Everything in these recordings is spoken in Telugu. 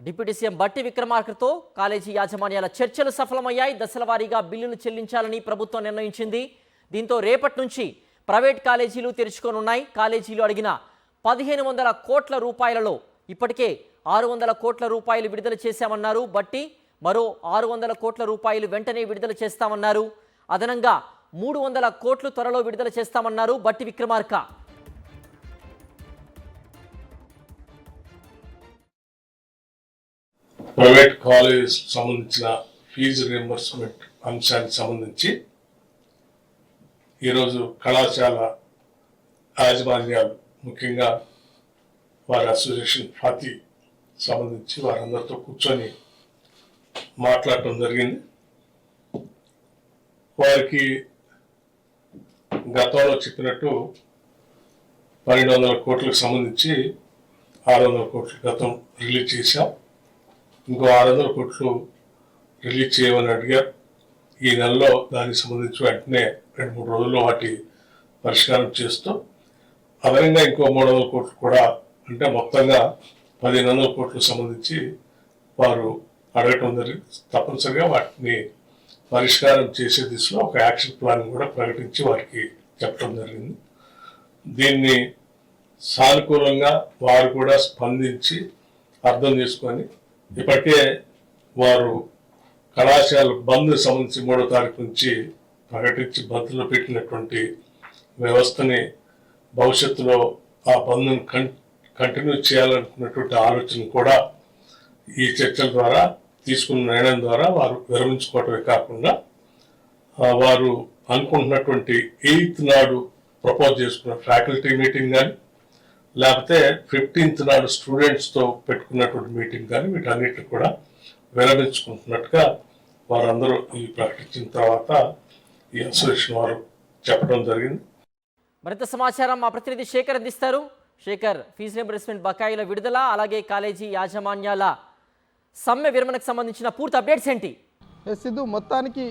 డిప్యూటీ సీఎం బట్టి విక్రమార్కతో కాలేజీ యాజమాన్యాల చర్చలు సఫలమయ్యాయి. దశలవారీగా బిల్లును చెల్లించాలని ప్రభుత్వం నిర్ణయించింది. దీంతో రేపటి నుంచి ప్రైవేట్ కాలేజీలు తెరుచుకోనున్నాయి. కాలేజీలు అడిగిన 1500 కోట్ల రూపాయలలో ఇప్పటికే 600 కోట్ల రూపాయలు విడుదల చేశామన్నారు బట్టి. మరో 600 కోట్ల రూపాయలు వెంటనే విడుదల చేస్తామన్నారు. అదనంగా 300 కోట్లు త్వరలో విడుదల చేస్తామన్నారు బట్టి విక్రమార్క. ప్రైవేట్ కాలేజ్ సంబంధించిన ఫీజు రియంబర్స్మెంట్ అంశానికి సంబంధించి ఈరోజు కళాశాల యాజమాన్యాలు, ముఖ్యంగా వారి అసోసియేషన్ ఫాతి సంబంధించి వారందరితో కూర్చొని మాట్లాడటం జరిగింది. వారికి గతంలో చెప్పినట్టు 1200 కోట్లకు సంబంధించి 600 కోట్లు గతం రిలీజ్ చేశాం. ఇంకో 600 కోట్లు రిలీజ్ చేయమని అడిగారు. ఈ నెలలో దానికి సంబంధించి వెంటనే 2-3 రోజుల్లో వాటి పరిష్కారం చేస్తూ అదనంగా ఇంకో 300 కోట్లు కూడా, అంటే మొత్తంగా 1500 కోట్లకు సంబంధించి వారు అడగటం జరిగింది. తప్పనిసరిగా వాటిని పరిష్కారం చేసే దిశలో ఒక యాక్షన్ ప్లాన్ కూడా ప్రకటించి వారికి చెప్పడం జరిగింది. దీన్ని సానుకూలంగా వారు కూడా స్పందించి అర్థం చేసుకొని ఇప్పటికే వారు కళాశాల బంద్ సంబంధించి 3వ తారీఖు నుంచి ప్రకటించి బంద్లో పెట్టినటువంటి వ్యవస్థని భవిష్యత్తులో ఆ బంద్ను కంటిన్యూ చేయాలనుకున్నటువంటి ఆలోచన కూడా ఈ చర్చల ద్వారా తీసుకున్న నిర్ణయం ద్వారా వారు విరమించుకోవటమే కాకుండా వారు అనుకుంటున్నటువంటి 8th నాడు ప్రపోజ్ చేసుకున్న ఫ్యాకల్టీ మీటింగ్ కానీ, లేకపోతే 15th నాడు స్టూడెంట్స్తో పెట్టుకున్నటువంటి మీటింగ్ కానీ, వీటన్నిటిని కూడా విరమించుకుంటున్నట్టుగా వారందరూ ఈ ప్రకటించిన తర్వాత ఈ అసోసియేషన్ వారు చెప్పడం జరిగింది. మరింత సమాచారం మా ప్రతినిధి శేఖర్ అందిస్తారు. శేఖర్, ఫీజు రియంబర్స్మెంట్ బకాయిల విడుదల, అలాగే కాలేజీ యాజమాన్యాల సమ్మె విరమణకు సంబంధించిన పూర్తి అప్డేట్స్ ఏంటి? సిద్ధు, మొత్తానికి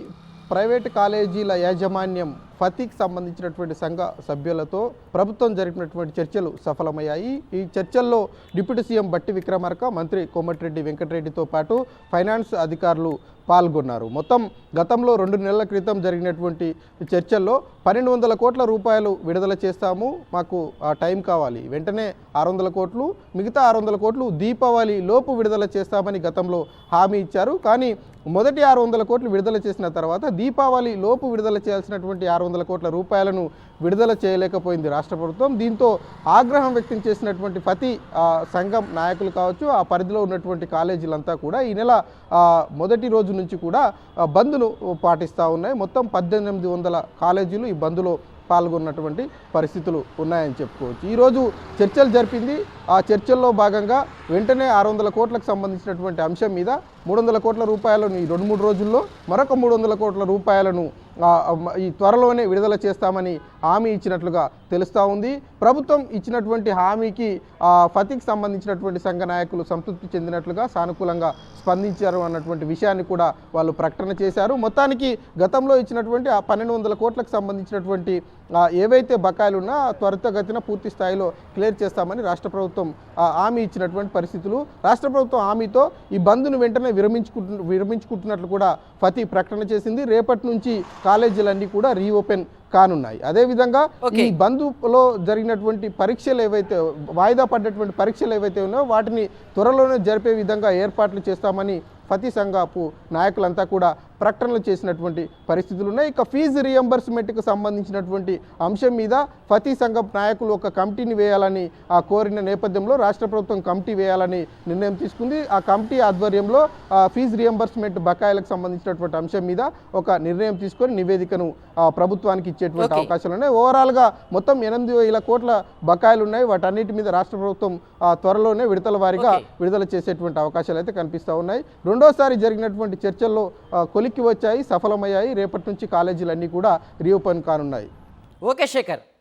ప్రైవేటు కాలేజీల యాజమాన్యం ఫతికి సంబంధించినటువంటి సంఘ సభ్యులతో ప్రభుత్వం జరిపినటువంటి చర్చలు సఫలమయ్యాయి. ఈ చర్చల్లో డిప్యూటీ సీఎం బట్టి విక్రమార్క, మంత్రి కోమటిరెడ్డి వెంకటరెడ్డితో పాటు ఫైనాన్స్ అధికారులు పాల్గొన్నారు. మొత్తం గతంలో 2 నెలల క్రితం జరిగినటువంటి చర్చల్లో 1200 కోట్ల రూపాయలు విడుదల చేస్తాము, మాకు ఆ టైం కావాలి, వెంటనే 600 కోట్లు, మిగతా 600 కోట్లు దీపావళి లోపు విడుదల చేస్తామని గతంలో హామీ ఇచ్చారు. కానీ మొదటి 600 కోట్లు విడుదల చేసిన తర్వాత దీపావళి లోపు విడుదల చేయాల్సినటువంటి 600 కోట్ల రూపాయలను విడుదల చేయలేకపోయింది రాష్ట్ర ప్రభుత్వం. దీంతో ఆగ్రహం వ్యక్తం చేసినటువంటి ఫతి సంఘం నాయకులు కావచ్చు, ఆ పరిధిలో ఉన్నటువంటి కాలేజీలంతా కూడా ఈ నెల మొదటి రోజు నుంచి కూడా బంద్ను పాటిస్తూ ఉన్నాయి. మొత్తం 1800 కాలేజీలు ఈ బంద్లో పాల్గొన్నటువంటి పరిస్థితులు ఉన్నాయని చెప్పుకోవచ్చు. ఈరోజు చర్చలు జరిపింది. ఆ చర్చల్లో భాగంగా వెంటనే 600 కోట్లకు సంబంధించినటువంటి అంశం మీద 300 కోట్ల రూపాయలను ఈ 2-3 రోజుల్లో, మరొక 300 కోట్ల రూపాయలను ఈ త్వరలోనే విడుదల చేస్తామని హామీ ఇచ్చినట్లుగా తెలుస్తూ ఉంది. ప్రభుత్వం ఇచ్చినటువంటి హామీకి ఫతికి సంబంధించినటువంటి సంఘ నాయకులు సంతృప్తి చెందినట్లుగా, సానుకూలంగా స్పందించారు అన్నటువంటి విషయాన్ని కూడా వాళ్ళు ప్రకటన చేశారు. మొత్తానికి గతంలో ఇచ్చినటువంటి ఆ 1200 కోట్లకు సంబంధించినటువంటి ఏవైతే బకాయిలు ఉన్నా త్వరితగతిన పూర్తి స్థాయిలో క్లియర్ చేస్తామని రాష్ట్ర ప్రభుత్వం హామీ ఇచ్చినటువంటి పరిస్థితులు. రాష్ట్ర ప్రభుత్వం హామీతో ఈ బంద్ను వెంటనే విరమించుకుంటున్నట్లు కూడా ఫతి ప్రకటన చేసింది. రేపటి నుంచి కాలేజీలన్నీ కూడా రీఓపెన్ కానున్నాయి. అదేవిధంగా ఈ బంద్లో జరిగినటువంటి పరీక్షలు ఏవైతే వాయిదా పడ్డటువంటి పరీక్షలు ఏవైతే ఉన్నాయో వాటిని త్వరలోనే జరిపే విధంగా ఏర్పాట్లు చేస్తామని ఫతి సంఘపు నాయకులంతా కూడా ప్రకటనలు చేసినటువంటి పరిస్థితులు ఉన్నాయి. ఇక ఫీజు రియంబర్స్మెంట్కి సంబంధించినటువంటి అంశం మీద ఫతి సంఘం నాయకులు ఒక కమిటీని వేయాలని కోరిన నేపథ్యంలో రాష్ట్ర ప్రభుత్వం కమిటీ వేయాలని నిర్ణయం తీసుకుంది. ఆ కమిటీ ఆధ్వర్యంలో ఫీజు రియంబర్స్మెంట్ బకాయిలకు సంబంధించినటువంటి అంశం మీద ఒక నిర్ణయం తీసుకొని నివేదికను ప్రభుత్వానికి ఇచ్చేటువంటి అవకాశాలు ఉన్నాయి. ఓవరాల్గా మొత్తం 8000 కోట్ల బకాయిలు ఉన్నాయి. వాటన్నిటి మీద రాష్ట్ర ప్రభుత్వం త్వరలోనే విడతల వారీగా విడుదల చేసేటువంటి అవకాశాలు అయితే కనిపిస్తూ ఉన్నాయి. రెండోసారి జరిగినటువంటి చర్చల్లో కొలిక్కి వచ్చాయి, సఫలమయ్యాయి. రేపటి నుంచి కాలేజీలన్నీ కూడా రీఓపెన్ కానున్నాయి. ఓకే శేఖర్.